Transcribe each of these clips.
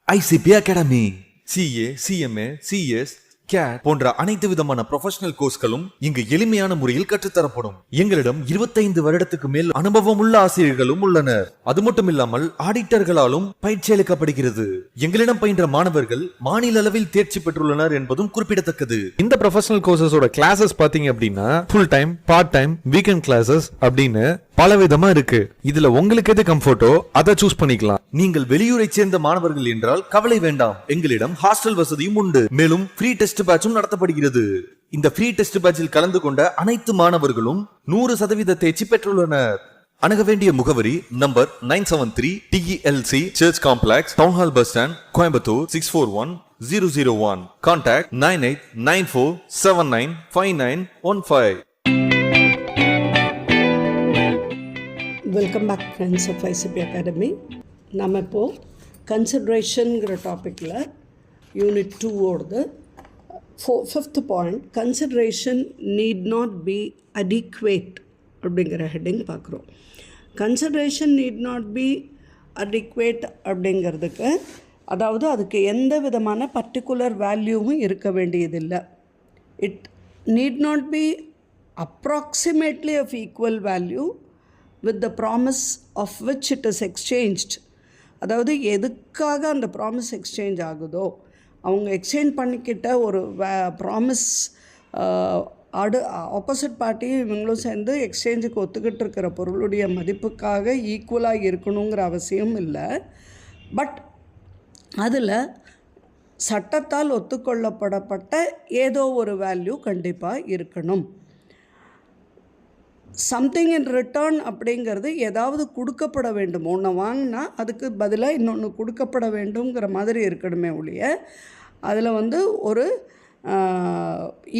ICP Academy. CA, CMA, CS, CAT போன்ற அனைத்து விதமான ப்ரொஃபஷனல் கோர்ஸ்களும் இங்கு எளிமையான முறையில் கற்றுத்தரப்படும். எங்களிடம் 25 வருடத்துக்கு மேல் அனுபவம் உள்ள ஆசிரியர்களும் உள்ளனர். அது மட்டும் இல்லாமல் ஆடிட்டர்களாலும் பயிற்சி அளிக்கப்படுகிறது. எங்களிடம் பயின்ற மாணவர்கள் மாநில அளவில் தேர்ச்சி பெற்றுள்ளனர் என்பதும் குறிப்பிடத்தக்கது. இந்த ப்ரொஃபஷனல் கோர்சஸோட கிளாஸஸ் பாத்தீங்க அப்படின்னா full time, part time, weekend classes அப்படின்னு பல விதமா இருக்கு. இதுல உங்களுக்கு எது கம்ஃபர்ட்டோ அதை சூஸ் பண்ணிக்கலாம். நீங்கள் வெளியூரை சேர்ந்த மாணவர்கள் என்றால் கவலை வேண்டாம். எங்களிடம் ஹாஸ்டல் வசதியும் உண்டு. மேலும் ஃப்ரீ டெஸ்ட் பேட்சும் நடத்தப்படுகிறது. இந்த ஃப்ரீ டெஸ்ட் பேட்சில் கலந்து கொண்ட அனைத்து மாணவர்களும் 100% தேர்ச்சி பெற்றுள்ளனர். அணுக வேண்டிய முகவரி number 973 TELC church complex, town hall bus stand, Coimbatore 641001. Contact 9894795915. Welcome back friends of ICP academy. நம்ம இப்போது கன்சிட்ரேஷனுங்கிற டாப்பிக்கில் யூனிட் 2ஓடது 5th point, consideration need not be adequate அப்படிங்கிற ஹெட்டிங் பார்க்குறோம். Consideration need not be adequate அப்படிங்கிறதுக்கு அதாவது அதுக்கு எந்த விதமான பர்டிகுலர் வேல்யூவும் இருக்க வேண்டியதில்லை. It need not be approximately of equal value with the promise of which it is exchanged. அதாவது எதுக்காக அந்த ப்ராமிஸ் எக்ஸ்சேஞ்ச் ஆகுதோ, அவங்க எக்ஸ்சேஞ்ச் பண்ணிக்கிட்ட ஒரு ப்ராமிஸ் ஆப்போசிட் பார்ட்டியும் இவங்களும் சேர்ந்து எக்ஸ்சேஞ்சுக்கு ஒத்துக்கிட்டு இருக்கிற பொருளுடைய மதிப்புக்காக ஈக்குவலாக இருக்கணுங்கிற அவசியம் இல்லை. பட் அதில் சட்டத்தால் ஒத்துக்கொள்ளப்படப்பட்ட ஏதோ ஒரு வேல்யூ கண்டிப்பாக இருக்கணும். சம்திங் இன் ரிட்டர்ன் அப்படிங்கிறது ஏதாவது கொடுக்கப்பட வேண்டும். ஒன்று வாங்கினா அதுக்கு பதிலாக இன்னொன்று கொடுக்கப்பட வேண்டுங்கிற மாதிரி இருக்கணுமே ஒழிய அதில் ஒரு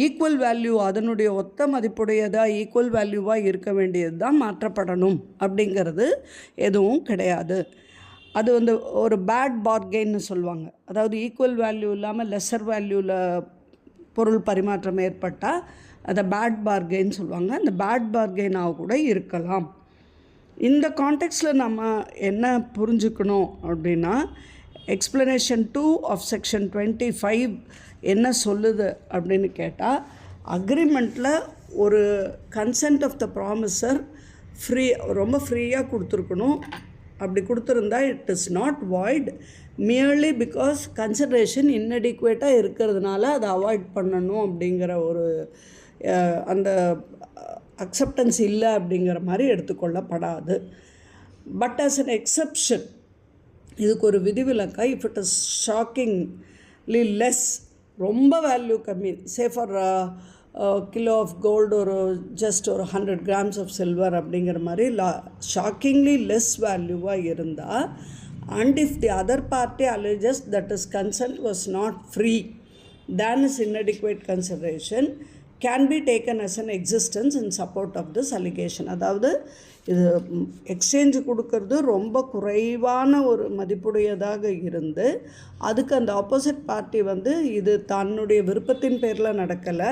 ஈக்குவல் வேல்யூ, அதனுடைய ஒத்த மதிப்புடையதாக ஈக்குவல் வேல்யூவாக இருக்க வேண்டியது தான் மாற்றப்படணும் அப்படிங்கிறது எதுவும் கிடையாது. அது ஒரு பேட் பார்கெயின்னு சொல்லுவாங்க. அதாவது ஈக்குவல் வேல்யூ இல்லாமல் லெஸர் வேல்யூவில் பொருள் பரிமாற்றம் ஏற்பட்டால் அதை பேட் பார்கெயின் சொல்லுவாங்க. அந்த பேட் பார்கெயினாக கூட இருக்கலாம். இந்த கான்டெக்ஸ்டில் நம்ம என்ன புரிஞ்சுக்கணும் அப்படின்னா, எக்ஸ்ப்ளனேஷன் 2 ஆஃப் செக்ஷன் 25 என்ன சொல்லுது அப்படின்னு கேட்டால், அக்ரிமெண்ட்டில் ஒரு கன்சென்ட் ஆஃப் த ப்ராமிசர் ரொம்ப ஃப்ரீயாக கொடுத்துருக்கணும். அப்படி கொடுத்துருந்தா it is not void merely because consideration இன்அடிக்குவேட்டாக இருக்கிறதுனால அதை அவாய்ட் பண்ணணும் அப்படிங்கிற ஒரு அந்த அக்செப்டன்ஸ் இல்லை அப்படிங்கிற மாதிரி எடுத்துக்கொள்ளப்படாது. பட் ஆஸ் அன் எக்ஸப்ஷன், இதுக்கு ஒரு விதிவிலக்கா, if it is shockingly less, ரொம்ப வேல்யூ கம்மி, say for kilo of gold ஒரு ஜஸ்ட் ஒரு 100 grams ஆஃப் சில்வர் அப்படிங்கிற மாதிரி ஷாக்கிங்லி லெஸ் வேல்யூவாக இருந்தால், and if the other party alleges that his consent was not free than his inadequate consideration can be taken as an existence in support of this allegation. அதாவது இது exchange கொடுக்கறது ரொம்ப குறைவான ஒரு மதிப்புடையதாக இருந்து அதுக்கு அந்த ஆப்போசிட் பார்ட்டி இது தன்னுடைய விருப்பத்தின் பேரில் நடக்கலை,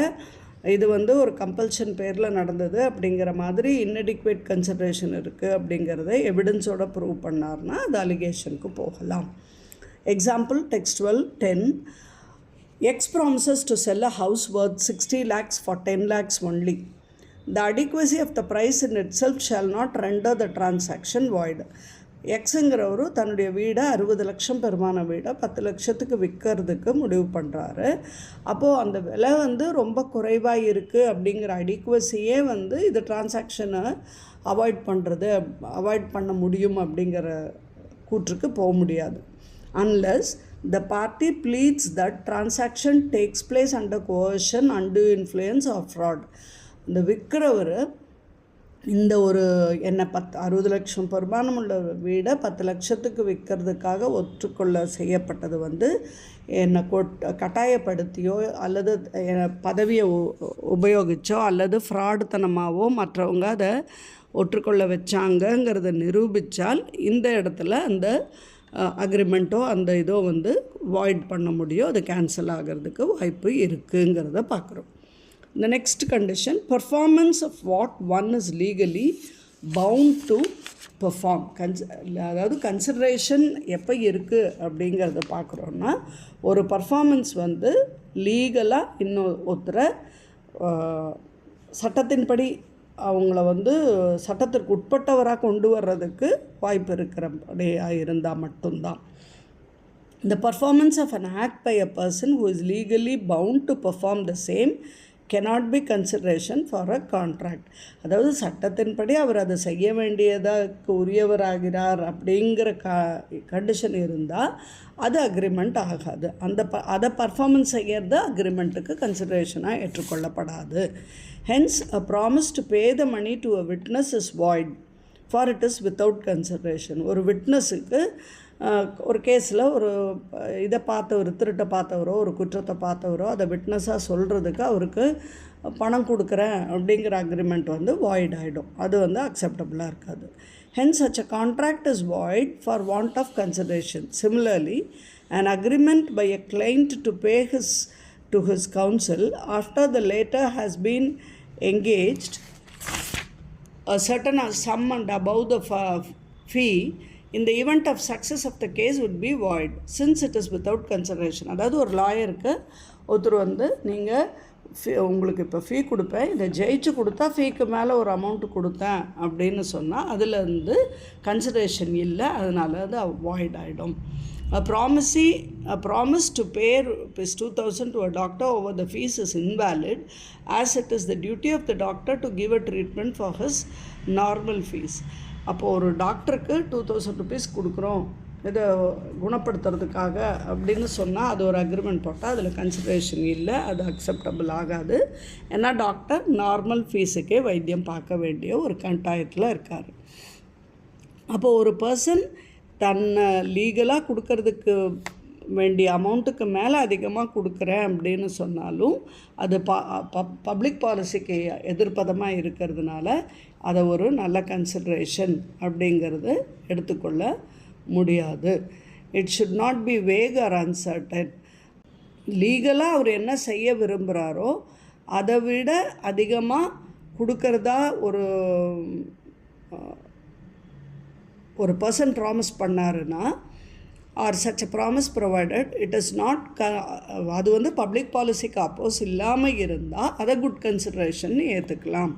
இது ஒரு கம்பல்ஷன் பேரில் நடந்தது அப்படிங்கிற மாதிரி இன்அடிக்குவேட் கன்சிடரேஷன் இருக்குது அப்படிங்கிறத எவிடன்ஸோடு ப்ரூவ் பண்ணார்னா அது அலிகேஷனுக்கு போகலாம். Example textual 10. X promises to sell a house worth 60 lakhs for 10 lakhs only. The adequacy of the price in itself shall not render the transaction void. எக்ஸுங்கிறவரு தன்னுடைய வீடை 60 லட்சம் பெருமான வீடை 10 லட்சத்துக்கு விற்கிறதுக்கு முடிவு பண்ணுறாரு. அப்போது அந்த விலை ரொம்ப குறைவாக இருக்குது அப்படிங்கிற அடிக்குவசியே இது டிரான்சாக்ஷனை அவாய்ட் பண்ண முடியும் அப்படிங்கிற கூற்றுக்கு போக முடியாது. Unless the party pleads that transaction takes place under coercion, undue influence or fraud. இந்த விற்கிறவர் இந்த ஒரு 60 லட்சம் பெருமானம் உள்ள வீடை 10 லட்சத்துக்கு விற்கிறதுக்காக ஒற்றுக்கொள்ள செய்யப்பட்டது என்னை கட்டாயப்படுத்தியோ அல்லது பதவியை உபயோகிச்சோ அல்லது ஃப்ராடுத்தனமாகவோ மற்றவங்க அதை ஒற்றுக்கொள்ள வச்சாங்கங்கிறத நிரூபித்தால் இந்த இடத்துல அந்த அக்ரிமெண்ட்டோ அந்த இதோ வாய்ட் பண்ண முடியும், அது கேன்சல் ஆகிறதுக்கு வாய்ப்பு இருக்குங்கிறத பார்க்குறோம். The next condition, performance of what one is legally bound to perform. அதாவது கன்சிடரேஷன் எப்போ இருக்குது அப்படிங்கிறத பார்க்குறோன்னா, ஒரு பர்ஃபார்மன்ஸ் வந்து லீகலாக ஒருத்தரை சட்டத்தின்படி அவங்கள வந்து சட்டத்திற்கு உட்பட்டவராக கொண்டு வர்றதுக்கு வாய்ப்பு இருக்கிறபடியாக இருந்தால் மட்டும்தான். The performance of an act by a person who is legally bound to perform the same cannot be consideration for a contract. அதாவது சட்டத்தின்படி அவர் அதை செய்ய வேண்டியதற்கு உரியவராகிறார் அப்படிங்கிற கண்டிஷன் இருந்தால் அது அக்ரிமெண்ட் ஆகாது. அதை பர்ஃபார்மன்ஸ் செய்யறது அக்ரிமெண்ட்டுக்கு கன்சிடரேஷனாக ஏற்றுக்கொள்ளப்படாது. Hence, a promise to pay the money to a witness is void, for it is without consideration. ஒரு விட்னஸுக்கு ஒரு கேஸில் ஒரு இதை பார்த்தவர், திருட்டை பார்த்தவரோ ஒரு குற்றத்தை பார்த்தவரோ அதை விட்னஸாக சொல்கிறதுக்கு அவருக்கு பணம் கொடுக்குறேன் அப்படிங்கிற அக்ரிமெண்ட் வந்து வாய்ட் ஆகிடும். அது வந்து அக்செப்டபுளாக இருக்காது. Hence, such a contract is void for want of consideration. Similarly, an agreement by a client to pay to his counsel after the latter has been engaged a certain sum and above the fee in the event of success of the case would be void, since it is without consideration. அதாவது ஒரு லாயருக்கு ஒருத்தர் வந்து நீங்கள் உங்களுக்கு இப்போ ஃபீ கொடுப்பேன், இதை ஜெயிச்சு கொடுத்தா ஃபீக்கு மேலே ஒரு அமௌண்ட்டு கொடுத்தேன் அப்படின்னு சொன்னால் அதில் வந்து கன்சிடரேஷன் இல்லை, அதனால் அது வாய்ட் ஆகிடும். A promise to pay rupees 2,000 to a doctor over the fees is invalid, as it is the duty of the doctor to give a treatment for his normal fees. அப்போது ஒரு டாக்டருக்கு 2,000 rupees கொடுக்குறோம் இதை குணப்படுத்துறதுக்காக அப்படின்னு சொன்னால் அது ஒரு அக்ரிமெண்ட் போட்டால் அதில் கன்சிடரேஷன் இல்லை, அது அக்செப்டபிள் ஆகாது. ஏன்னா டாக்டர் நார்மல் ஃபீஸுக்கே வைத்தியம் பார்க்க வேண்டிய ஒரு கட்டாயத்தில் இருக்கார். அப்போது ஒரு பர்சன் தன்னை லீகலாக கொடுக்கறதுக்கு வேண்டிய அமௌண்ட்டுக்கு மேலே அதிகமாக கொடுக்குறேன் அப்படின்னு சொன்னாலும் அது பப்ளிக் பாலிசிக்கு எதிர்ப்பதமாக இருக்கிறதுனால அதை ஒரு நல்ல கன்சிடரேஷன் அப்படிங்கிறது எடுத்துக்கொள்ள முடியாது. It should not be vague or uncertain. லீகலாக அவர் என்ன செய்ய விரும்புகிறாரோ அதை விட அதிகமாக கொடுக்கறதா ஒரு பர்சன் ப்ராமிஸ் பண்ணாருன்னா, or such a promise provided it is not அது வந்து பப்ளிக் பாலிசிக்கு அப்போஸ் இல்லாமல் இருந்தால் அதை குட் கன்சிடரேஷன் ஏற்றுக்கலாம்.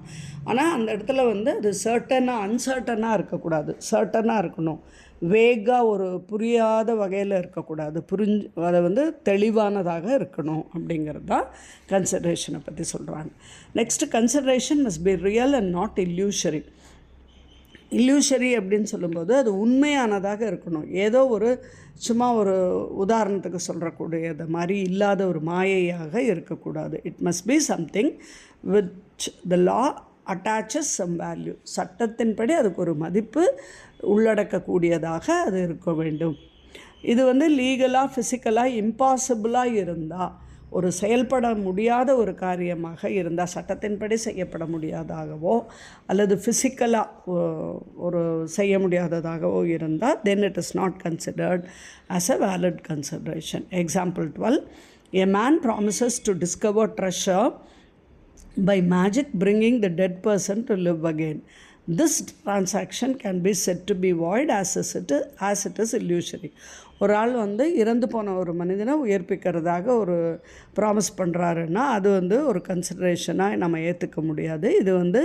ஆனால் அந்த இடத்துல வந்து அது அன்சர்டனாக இருக்கக்கூடாது, சர்டனாக இருக்கணும். வேகாக ஒரு புரியாத வகையில் இருக்கக்கூடாது, அதை வந்து தெளிவானதாக இருக்கணும் அப்படிங்கிறது தான் கன்சிடரேஷனை பற்றி சொல்கிறாங்க. Next, consideration must be real and not illusory. Illusory அப்படின்னு சொல்லும்போது அது உண்மையானதாக இருக்கணும், ஏதோ சும்மா ஒரு உதாரணத்துக்கு சொல்கிறக்கூடியது மாதிரி இல்லாத ஒரு மாயையாக இருக்கக்கூடாது. It must be something which the law attaches some value. சட்டத்தின்படி அதுக்கு ஒரு மதிப்பு உள்ளடக்கக்கூடியதாக அது இருக்க வேண்டும். இது வந்து லீகலாக ஃபிசிக்கலாக இம்பாசிபிளாக இருந்தால், ஒரு செயல்பட முடியாத ஒரு காரியமாக இருந்தால், சட்டத்தின்படி செய்யப்பட முடியாதாகவோ அல்லது ஃபிசிக்கலாக ஒரு செய்ய முடியாததாகவோ இருந்தால் then it is not considered as a valid consideration. Example 12, a man promises to discover treasure by magic bringing the dead person to live again. This transaction can be said to be void as it is illusory. ஒரு ஆள் வந்து இறந்து போன ஒரு மனிதனை உயிர்ப்பிக்கிறதாக ஒரு promise பண்ணுறாருன்னா அது வந்து ஒரு கன்சிடரேஷனாக நம்ம ஏற்றுக்க முடியாது. இது வந்து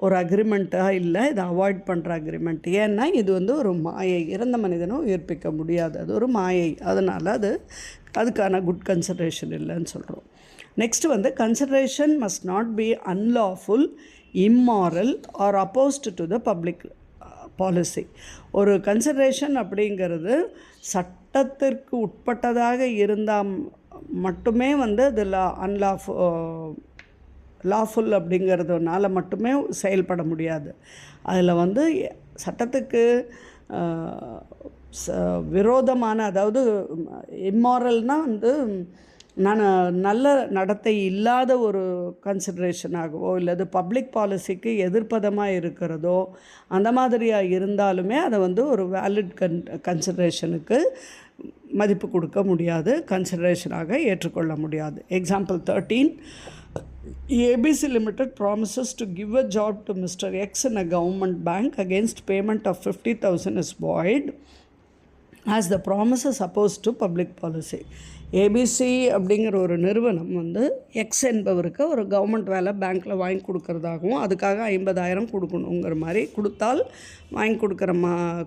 ஒரு அக்ரிமெண்ட்டாக இல்லை, இது அவாய்ட் பண்ணுற அக்ரிமெண்ட். ஏன்னா இது வந்து ஒரு மாயை, இறந்த மனிதனை உயிர்ப்பிக்க முடியாது, அது ஒரு மாயை, அதனால் அதுக்கான குட் கன்சிடரேஷன் இல்லைன்னு சொல்கிறோம். நெக்ஸ்ட்டு வந்து, consideration must not be unlawful, immoral or opposed to the public policy. ஒரு கன்சிடரேஷன் அப்படிங்கிறது சட்டத்திற்கு உட்பட்டதாக இருந்தால் மட்டுமே வந்து அதில் லாஃபுல் அப்படிங்கிறதுனால மட்டுமே செயல்பட முடியாது. அதில் வந்து சட்டத்துக்கு விரோதமான, அதாவது இம்மாரல்னால் வந்து நல்ல நடத்தை இல்லாத ஒரு கன்சிடரேஷனாகவோ இல்லது பப்ளிக் பாலிசிக்கு எதிர்ப்பதமாக இருக்கிறதோ அந்த மாதிரியாக இருந்தாலுமே அதை வந்து ஒரு வேலிட் கன்சிடரேஷனுக்கு மதிப்பு கொடுக்க முடியாது, கன்சிடரேஷனாக ஏற்றுக்கொள்ள முடியாது. Example 13, ABC Limited promises to give a job to Mr. X in a government bank against payment of 50,000 is void as the promise is opposed to public policy. ABC அப்படிங்கிற ஒரு நிறுவனம் வந்து எக்ஸ் என்பவருக்கு ஒரு கவர்மெண்ட் வேலை பேங்க்கில் வாங்கி கொடுக்குறதாகவும் அதுக்காக 50,000 கொடுக்கணுங்கிற மாதிரி கொடுத்தால் வாங்கி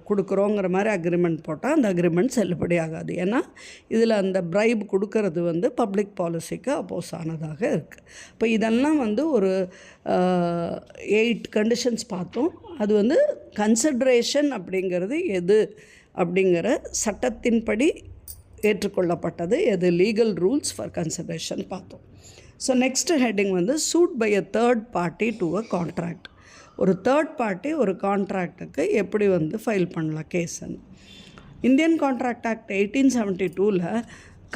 கொடுக்குறோங்கிற மாதிரி அக்ரிமெண்ட் போட்டால் அந்த அக்ரிமெண்ட் செல்லுபடி ஆகாது. ஏன்னா இதில் அந்த பிரைப் கொடுக்கறது வந்து பப்ளிக் பாலிசிக்கு அப்போஸ் ஆனதாக இருக்குது. இப்போ இதெல்லாம் வந்து ஒரு 8 கண்டிஷன்ஸ் பார்த்தோம். அது வந்து கன்சிட்ரேஷன் அப்படிங்கிறது எது அப்படிங்கிற சட்டத்தின்படி ஏற்றுக்கொள்ளப்பட்டது எது, லீகல் ரூல்ஸ் ஃபார் கன்சிடரேஷன் பார்த்தோம். ஸோ நெக்ஸ்ட் ஹெட்டிங் வந்து suit by a third party to a contract. ஒரு தேர்ட் பார்ட்டி ஒரு கான்ட்ராக்டுக்கு எப்படி வந்து ஃபைல் பண்ணலாம் கேஸுன்னு. இந்தியன் கான்ட்ராக்ட் ஆக்ட் 1872ல்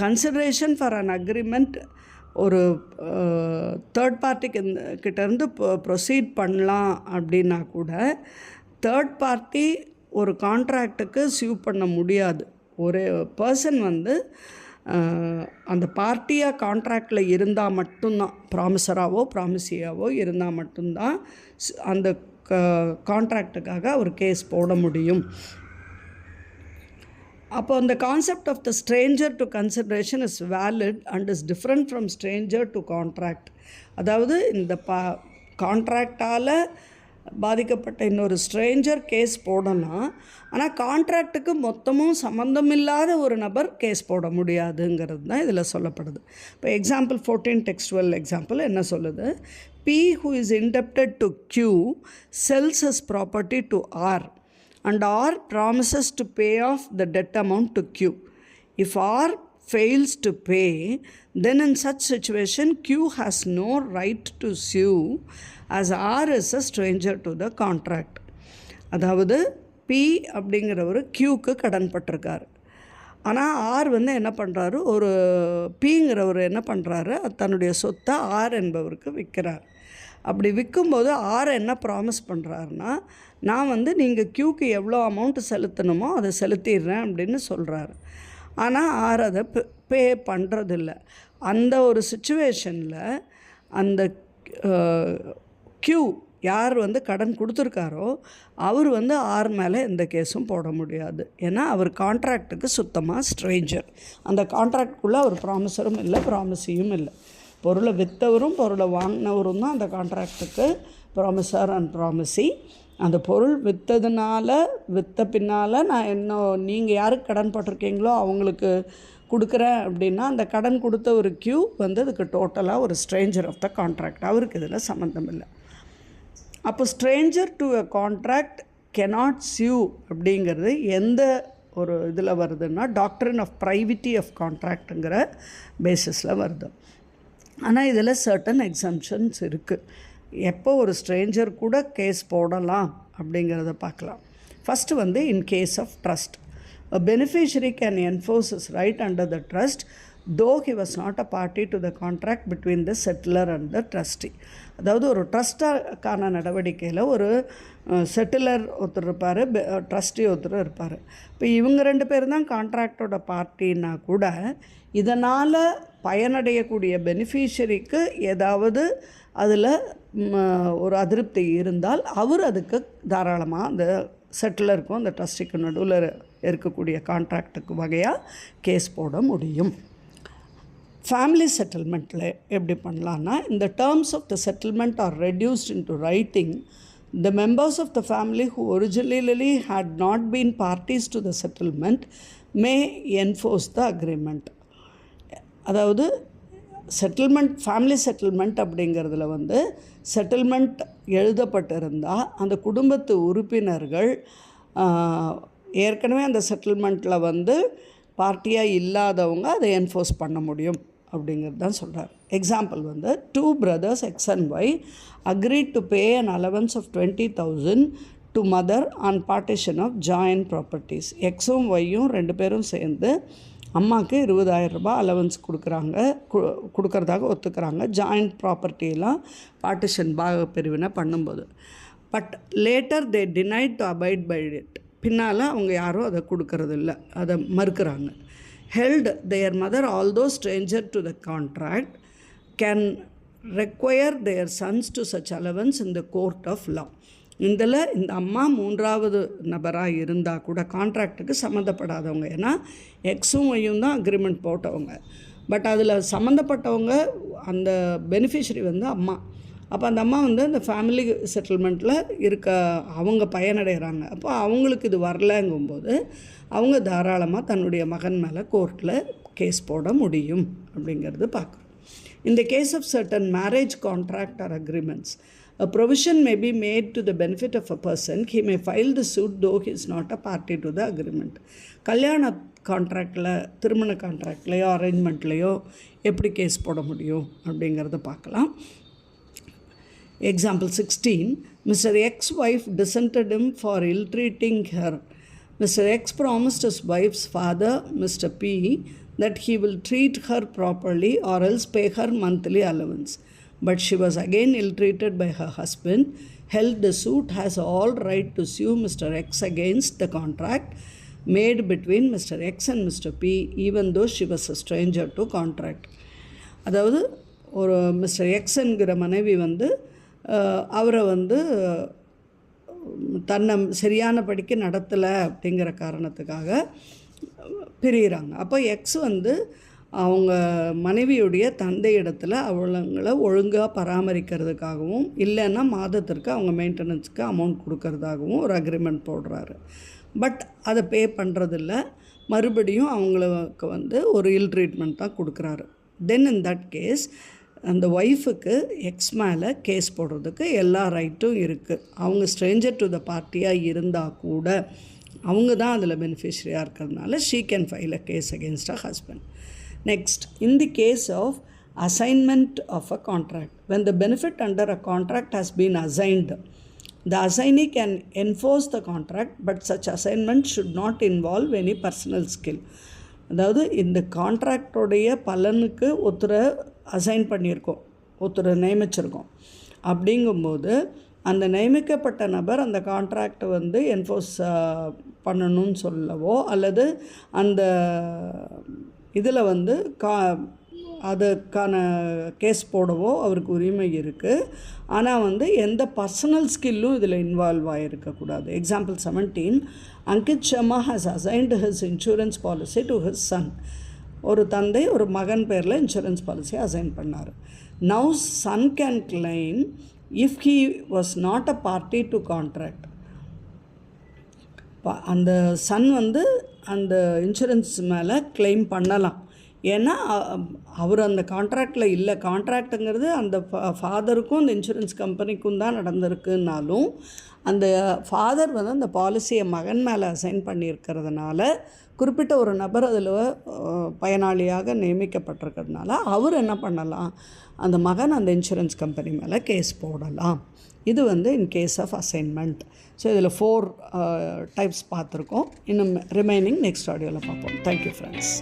கன்சிடரேஷன் ஃபார் அன் அக்ரிமெண்ட் ஒரு தேர்ட் பார்ட்டிக்கு கிட்டேருந்து ப்ரொசீட் பண்ணலாம் அப்படின்னா கூட தேர்ட் பார்ட்டி ஒரு கான்ட்ராக்டுக்கு சியூ பண்ண முடியாது. ஒரு பர்சன் வந்து அந்த பார்ட்டியாக கான்ட்ராக்டில் இருந்தால் மட்டும்தான், ப்ராமிசராகவோ ப்ராமிசியாவோ இருந்தால் மட்டும்தான் அந்த கான்ட்ராக்டுக்காக ஒரு கேஸ் போட முடியும். அப்போ அந்த concept of the stranger to consideration is valid and is different from stranger to contract. அதாவது இந்த கான்ட்ராக்டால் பாதிக்கப்பட்ட இன்னொரு ஸ்ட்ரேஞ்சர் கேஸ் போடலாம், ஆனால் கான்ட்ராக்டுக்கு மொத்தமும் சம்மந்தமில்லாத ஒரு நபர் கேஸ் போட முடியாதுங்கிறது தான் இதில் சொல்லப்படுது. இப்போ எக்ஸாம்பிள் 14 டெக்ஸ்டுவல் எக்ஸாம்பிள் என்ன சொல்லுது, P who is indebted to Q sells his property to R and R promises to pay off the debt amount to Q. If R fails to pay, then in such situation Q has no right to sue as R is a stranger to the contract. அதாவது P அப்படிங்கிறவர் Qக்கு கடன் பட்டிருக்கார். ஆனால் R வந்து என்ன பண்ணுறாரு, ஒரு பிங்கிறவர் என்ன பண்ணுறாரு, தன்னுடைய சொத்தை ஆர் என்பவருக்கு விற்கிறார். அப்படி விற்கும்போது ஆர் என்ன ப்ராமிஸ் பண்ணுறாருன்னா, நான் வந்து நீங்கள் Qக்கு எவ்வளோ அமௌண்ட்டு செலுத்தணுமோ அதை செலுத்திடுறேன் அப்படின்னு சொல்கிறாரு. ஆனால் ஆர் அதை பே பண்ணுறதில்ல. அந்த ஒரு சுச்சுவேஷனில் அந்த Q யார் வந்து கடன் கொடுத்துருக்காரோ அவர் வந்து ஆர் மேலே எந்த கேஸும் போட முடியாது. ஏன்னா அவர் கான்ட்ராக்டுக்கு சுத்தமாக ஸ்ட்ரேஞ்சர். அந்த கான்ட்ராக்டுக்குள்ளே அவர் ப்ராமிசரும் இல்லை, ப்ராமிசியும் இல்லை. பொருளை விற்றவரும் பொருளை வாங்கினவரும் தான் அந்த கான்ட்ராக்டுக்கு ப்ராமிசர் அண்ட் ப்ராமிசி. அந்த பொருள் விற்ற பின்னால் நான் நீங்கள் யாருக்கு கடன் போட்டிருக்கீங்களோ அவங்களுக்கு கொடுக்குறேன் அப்படின்னா அந்த கடன் கொடுத்த ஒரு Q வந்து அதுக்கு டோட்டலாக ஒரு ஸ்ட்ரேஞ்சர் ஆஃப் த கான்ட்ராக்ட், அவருக்கு இதில் சம்மந்தம் இல்லை. அப்போ Stranger to a contract cannot see you அப்படிங்கிறது எந்த ஒரு இதில் வருதுன்னா டாக்ட்ரின் ஆஃப் ப்ரைவிட்டி ஆஃப் கான்ட்ராக்டுங்கிற பேசிஸில் வருது. ஆனால் இதில் சர்டன் எக்ஸம்ஷன்ஸ் இருக்குது. எப்போ ஒரு ஸ்ட்ரேஞ்சர் கூட கேஸ் போடலாம் அப்படிங்கிறத பார்க்கலாம். ஃபஸ்ட்டு வந்து in case of trust, a beneficiary can enforce his right under the trust though he was not a party to the contract between the settler and the trustee. அதாவது ஒரு ட்ரஸ்டாக்கான நடவடிக்கையில் ஒரு செட்டிலர் ஒருத்தர் இருப்பார், ட்ரஸ்டி ஒருத்தர் இருப்பார். இப்போ இவங்க 2 பேர் தான் கான்ட்ராக்டோட பார்ட்டின்னா கூட இதனால் பயனடையக்கூடிய பெனிஃபிஷரிக்கு ஏதாவது அதில் ஒரு அதிருப்தி இருந்தால் அவர் அதுக்கு தாராளமாக அந்த செட்டிலருக்கும் அந்த ட்ரஸ்டிக்கு நடுவில் இருக்கக்கூடிய கான்ட்ராக்டுக்கு வகையாக கேஸ் போட முடியும். ஃபேமிலி செட்டில்மெண்ட்டில் எப்படி பண்ணலான்னா, இந்த terms of the settlement are reduced in to writing. The members of the family who originally had not been parties to the settlement may enforce the agreement. அதாவது செட்டில்மெண்ட், ஃபேமிலி செட்டில்மெண்ட் அப்படிங்கிறதுல வந்து settlement எழுதப்பட்டிருந்தால் அந்த குடும்பத்து உறுப்பினர்கள் ஏற்கனவே அந்த செட்டில்மெண்ட்டில் வந்து பார்ட்டியாக இல்லாதவங்க அதை என்ஃபோர்ஸ் பண்ண முடியும் அப்படிங்கிறது தான் சொல்கிறார். எக்ஸாம்பிள் வந்து 2 brothers X and Y agreed to pay an allowance of 20,000 to mother on partition of joint properties. எக்ஸும் ஒய்யும் 2 பேரும் சேர்ந்து அம்மாவுக்கு 20,000 ரூபாய் அலவன்ஸ் கொடுக்குறதாக ஒத்துக்கிறாங்க. ஜாயிண்ட் ப்ராப்பர்ட்டியெலாம் பார்ட்டிஷன் பாக பிரிவினை பண்ணும்போது. But later they denied to abide by it. பின்னால் அவங்க யாரும் அதை கொடுக்கறதில்ல, அதை மறுக்கிறாங்க. Held their mother although stranger to the contract can require their sons to such allowance in the court of law. இதில் இந்த அம்மா மூன்றாவது நபராக இருந்தால் கூட கான்ட்ராக்டுக்கு சம்மந்தப்படாதவங்க, ஏன்னா எக்ஸும் ஒய்யும் தான் அக்ரிமெண்ட் போட்டவங்க. பட் அதில் சம்மந்தப்பட்டவங்க அந்த பெனிஃபிஷரி வந்து அம்மா. அப்போ அந்த அம்மா வந்து அந்த ஃபேமிலி செட்டில்மெண்ட்டில் அவங்க பயனடைகிறாங்க. அப்போ அவங்களுக்கு இது வரலங்கும்போது அவங்க தாராளமாக தன்னுடைய மகன் மேலே கோர்ட்டில் கேஸ் போட முடியும் அப்படிங்கிறது பார்க்குறோம். In the case of certain marriage contract or agreements, a provision may be made to the benefit of a person. He may file the suit though he is not a party to the agreement. கல்யாண கான்ட்ராக்டில், திருமண கான்ட்ராக்ட்லேயோ அரேஞ்ச்மெண்ட்லேயோ எப்படி case போட முடியும் அப்படிங்கிறத பார்க்கலாம். Example 16, Mr. X's wife dissented him for ill-treating her. Mr. X promised his wife's father, Mr. P, that he will treat her properly or else pay her monthly allowance. But she was again ill-treated by her husband, held the suit, has all right to sue Mr. X against the contract made between Mr. X and Mr. P, even though she was a stranger to contract. அதாவது ஒரு mister எக்ஸுங்கிற மனைவி வந்து அவரை வந்து தன்னை சரியான படிக்க நடத்தலை அப்படிங்கிற காரணத்துக்காக பிரிகிறாங்க. அப்போ எக்ஸ் வந்து அவங்க மனைவியுடைய தந்தை இடத்துல அவங்கள ஒழுங்காக பராமரிக்கிறதுக்காகவும் இல்லைன்னா மாதத்திற்கு அவங்க மெயின்டெனன்ஸுக்கு அமௌண்ட் கொடுக்கறதாகவும் ஒரு அக்ரிமெண்ட் போடுறாரு. பட் அதை பே பண்ணுறதில்ல, மறுபடியும் அவங்களுக்கு வந்து ஒரு இல் ட்ரீட்மெண்ட் தான் கொடுக்குறாரு. தென் இன் தட் கேஸ் அந்த ஒய்ஃபுக்கு எக்ஸ் மேலே கேஸ் போடுறதுக்கு எல்லா ரைட்டும் இருக்குது. அவங்க ஸ்ட்ரேஞ்சர் டு த பார்ட்டியாக இருந்தால் கூட அவங்க தான் அதில் பெனிஃபிஷரியாக இருக்கிறதுனால she can file a case against a husband. Next, in the case of assignment of a contract, when the benefit under a contract has been assigned, the assignee can enforce the contract, but such assignment should not involve any personal skill. அதாவது இந்த கான்ட்ராக்டோடைய பலனுக்கு ஒருத்தரை assign பண்ணியிருக்கோம், ஒருத்தரை நியமிச்சிருக்கோம். அப்படிங்கும்போது அந்த நியமிக்கப்பட்ட நபர் அந்த கான்ட்ராக்டை வந்து என்ஃபோர்ஸ் பண்ணணும்னு சொல்லவோ அல்லது அந்த இதில் வந்து அதுக்கான கேஸ் போடவோ அவருக்கு உரிமை இருக்குது. ஆனால் வந்து எந்த பர்சனல் ஸ்கில்லும் இதில் இன்வால்வ் ஆகிருக்கக்கூடாது. Example 17, Ankit Sharma has assigned his insurance policy to his son. ஒரு தந்தை ஒரு மகன் பேரில் இன்சூரன்ஸ் பாலிசியை அசைன் பண்ணார். Now son can claim if he was not a party to contract. அந்த சன் வந்து அந்த இன்சூரன்ஸ் மேலே கிளைம் பண்ணலாம். ஏன்னா அவர் அந்த கான்ட்ராக்டில் இல்லை. கான்ட்ராக்டுங்கிறது அந்த ஃபாதருக்கும் அந்த இன்சூரன்ஸ் கம்பெனிக்கும் தான் நடந்திருக்குன்னாலும் அந்த ஃபாதர் வந்து அந்த பாலிசியை மகன் மேலே அசைன் பண்ணியிருக்கிறதுனால குறிப்பிட்ட ஒரு நபர் அதில் பயனாளியாக நியமிக்கப்பட்டிருக்கிறதுனால அவர் என்ன பண்ணலாம், அந்த மகன் அந்த இன்சூரன்ஸ் கம்பெனி மேலே கேஸ் போடலாம். இது வந்து in case of assignment. So இதில் 4 டைப்ஸ் பார்த்துருக்கோம். இன்னும் ரிமைனிங் நெக்ஸ்ட் ஆடியோவில் பார்ப்போம். Thank you friends.